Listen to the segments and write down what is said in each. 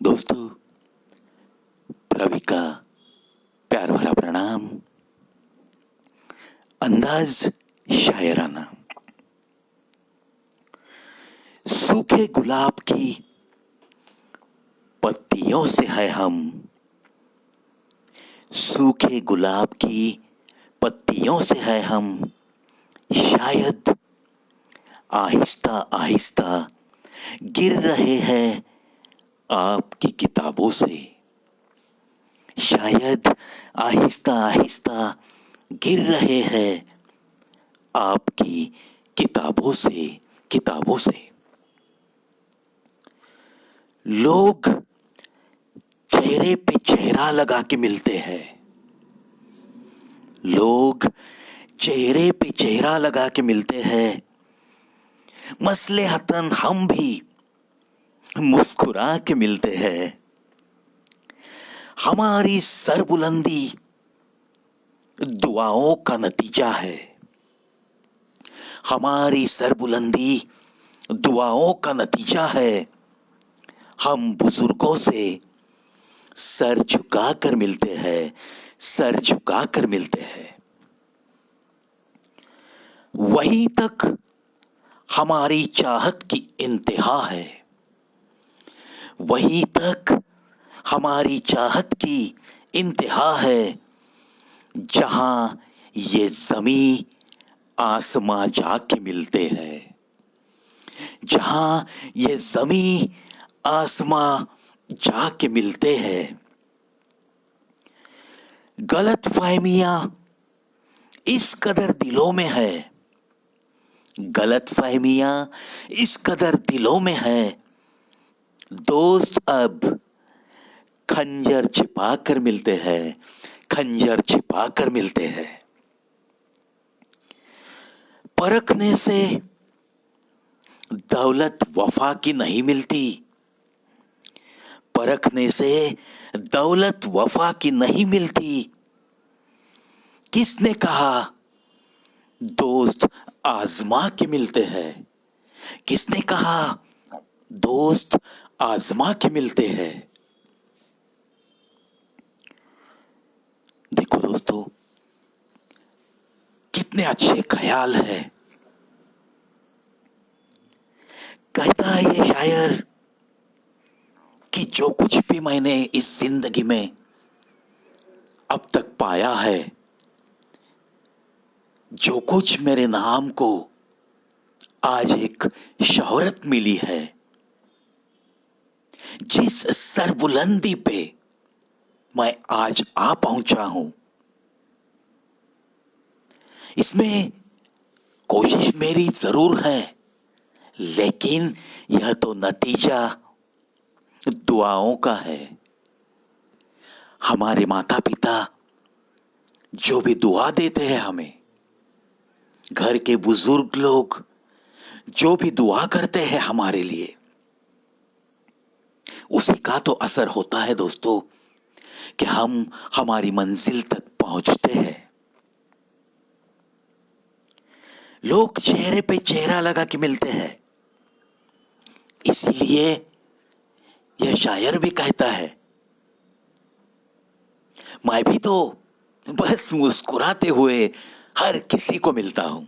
दोस्तों, रवि का प्यार भरा प्रणाम। अंदाज शायराना। सूखे गुलाब की पत्तियों से है हम, सूखे गुलाब की पत्तियों से है हम, शायद आहिस्ता आहिस्ता गिर रहे हैं आपकी किताबों से, शायद आहिस्ता आहिस्ता गिर रहे हैं आपकी किताबों से। लोग चेहरे पे चेहरा लगा के मिलते हैं, लोग चेहरे पे चेहरा लगा के मिलते हैं, मसलहतन हम भी मुस्कुरा के मिलते हैं। हमारी सरबुलंदी दुआओं का नतीजा है, हमारी सरबुलंदी दुआओं का नतीजा है। हम बुजुर्गों से सर झुकाकर मिलते हैं, सर झुकाकर मिलते हैं। वहीं तक हमारी चाहत की इंतहा है, वहीं तक हमारी चाहत की इंतहा है, जहां ये जमी आसमां जाके मिलते हैं, जहां ये जमी आसमां जाके मिलते हैं। गलत फहमियां इस कदर दिलों में है, गलत फहमियां इस कदर दिलों में है, दोस्त अब खंजर छिपा कर मिलते हैं, खंजर छिपा कर मिलते हैं। परखने से दौलत वफा की नहीं मिलती, परखने से दौलत वफा की नहीं मिलती। किसने कहा दोस्त आजमा के मिलते हैं, किसने कहा दोस्त आजमा के मिलते हैं। देखो दोस्तों, कितने अच्छे ख्याल है। कहता है ये शायर कि जो कुछ भी मैंने इस जिंदगी में अब तक पाया है, जो कुछ मेरे नाम को आज एक शोहरत मिली है, जिस सरबुलंदी पे मैं आज आ पहुंचा हूं, इसमें कोशिश मेरी जरूर है, लेकिन यह तो नतीजा दुआओं का है। हमारे माता पिता जो भी दुआ देते हैं हमें, घर के बुजुर्ग लोग जो भी दुआ करते हैं हमारे लिए, उसी का तो असर होता है दोस्तों कि हम हमारी मंजिल तक पहुंचते हैं। लोग चेहरे पे चेहरा लगा के मिलते हैं, इसीलिए यह शायर भी कहता है, मैं भी तो बस मुस्कुराते हुए हर किसी को मिलता हूं।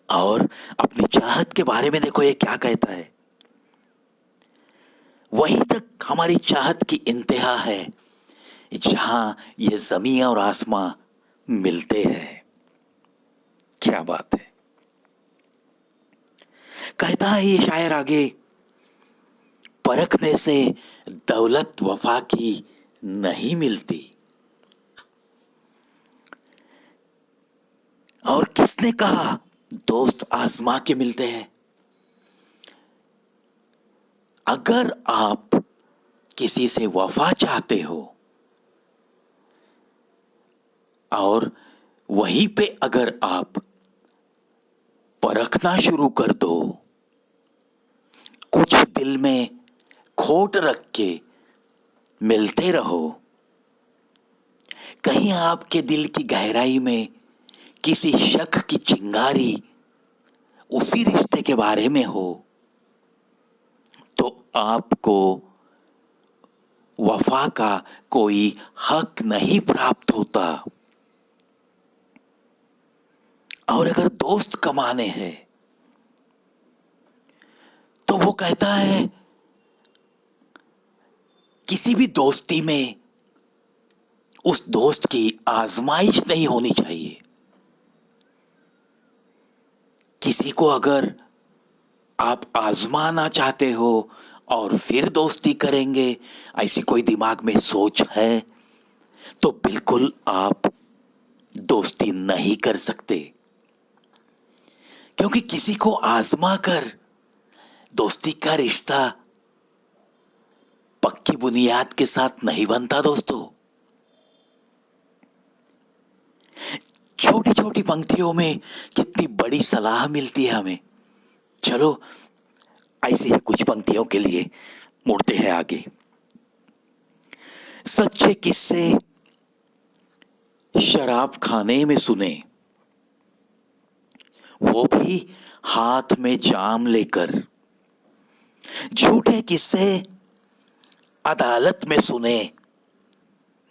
और अपनी चाहत के बारे में देखो ये क्या कहता है, वहीं तक हमारी चाहत की इंतहा है, जहां ये जमीन और आसमां मिलते हैं। क्या बात है। कहता है ये शायर आगे, परखने से दौलत वफा की नहीं मिलती। और किसने कहा दोस्त आजमा के मिलते हैं। अगर आप किसी से वफा चाहते हो और वहीं पे अगर आप परखना शुरू कर दो, कुछ दिल में खोट रख के मिलते रहो, कहीं आपके दिल की गहराई में किसी शक की चिंगारी उसी रिश्ते के बारे में हो, तो आपको वफा का कोई हक नहीं प्राप्त होता। और अगर दोस्त कमाने हैं तो वो कहता है किसी भी दोस्ती में उस दोस्त की आजमाइश नहीं होनी चाहिए। किसी को अगर आप आजमाना चाहते हो और फिर दोस्ती करेंगे, ऐसी कोई दिमाग में सोच है तो बिल्कुल आप दोस्ती नहीं कर सकते। क्योंकि किसी को आजमा कर दोस्ती का रिश्ता पक्की बुनियाद के साथ नहीं बनता दोस्तों। छोटी छोटी पंक्तियों में कितनी बड़ी सलाह मिलती है हमें। चलो ऐसे ही कुछ पंक्तियों के लिए मुड़ते हैं आगे। सच्चे किस्से शराब खाने में सुने, वो भी हाथ में जाम लेकर। झूठे किस्से अदालत में सुने,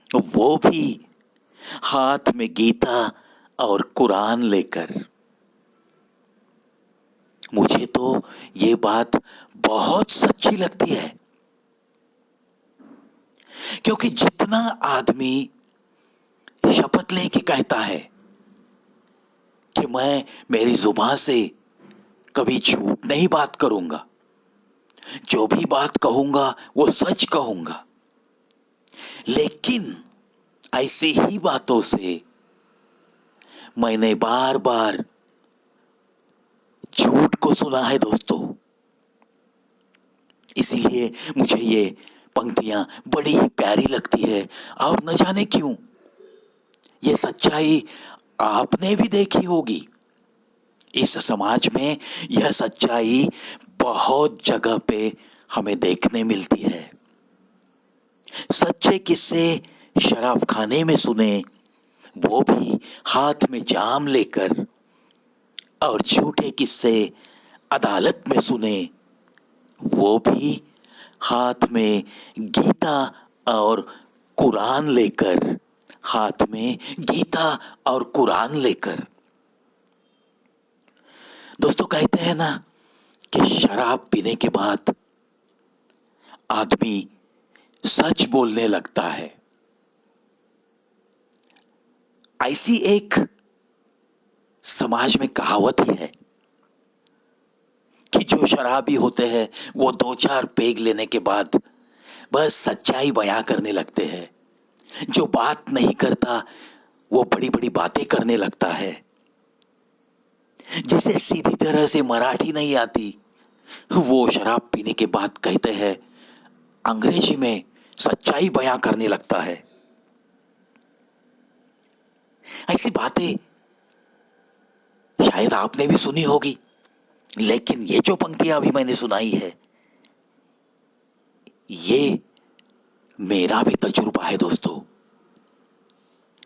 वो भी हाथ में गीता और कुरान लेकर। मुझे तो ये बात बहुत सच्ची लगती है। क्योंकि जितना आदमी शपथ लेके कहता है कि मैं मेरी जुबान से कभी झूठ नहीं बात करूंगा, जो भी बात कहूंगा वो सच कहूंगा, लेकिन ऐसी ही बातों से मैंने बार बार झूठ को सुना है दोस्तों। इसीलिए मुझे ये पंक्तियां बड़ी ही प्यारी लगती है। और न जाने क्यों ये सच्चाई आपने भी देखी होगी। इस समाज में यह सच्चाई बहुत जगह पे हमें देखने मिलती है। सच्चे किस्से शराब खाने में सुने, वो भी हाथ में जाम लेकर। और झूठे किस्से अदालत में सुने, वो भी हाथ में गीता और कुरान लेकर। हाथ में गीता और कुरान लेकर। दोस्तों कहते हैं ना कि शराब पीने के बाद आदमी सच बोलने लगता है। ऐसी एक समाज में कहावत ही है कि जो शराबी होते हैं वो दो चार पेग लेने के बाद बस सच्चाई बयां करने लगते हैं। जो बात नहीं करता वो बड़ी बड़ी बातें करने लगता है। जिसे सीधी तरह से मराठी नहीं आती वो शराब पीने के बाद कहते हैं अंग्रेजी में सच्चाई बयां करने लगता है। ऐसी बातें शायद आपने भी सुनी होगी, लेकिन ये जो पंक्तियां अभी मैंने सुनाई है ये मेरा भी तजुर्बा है दोस्तों।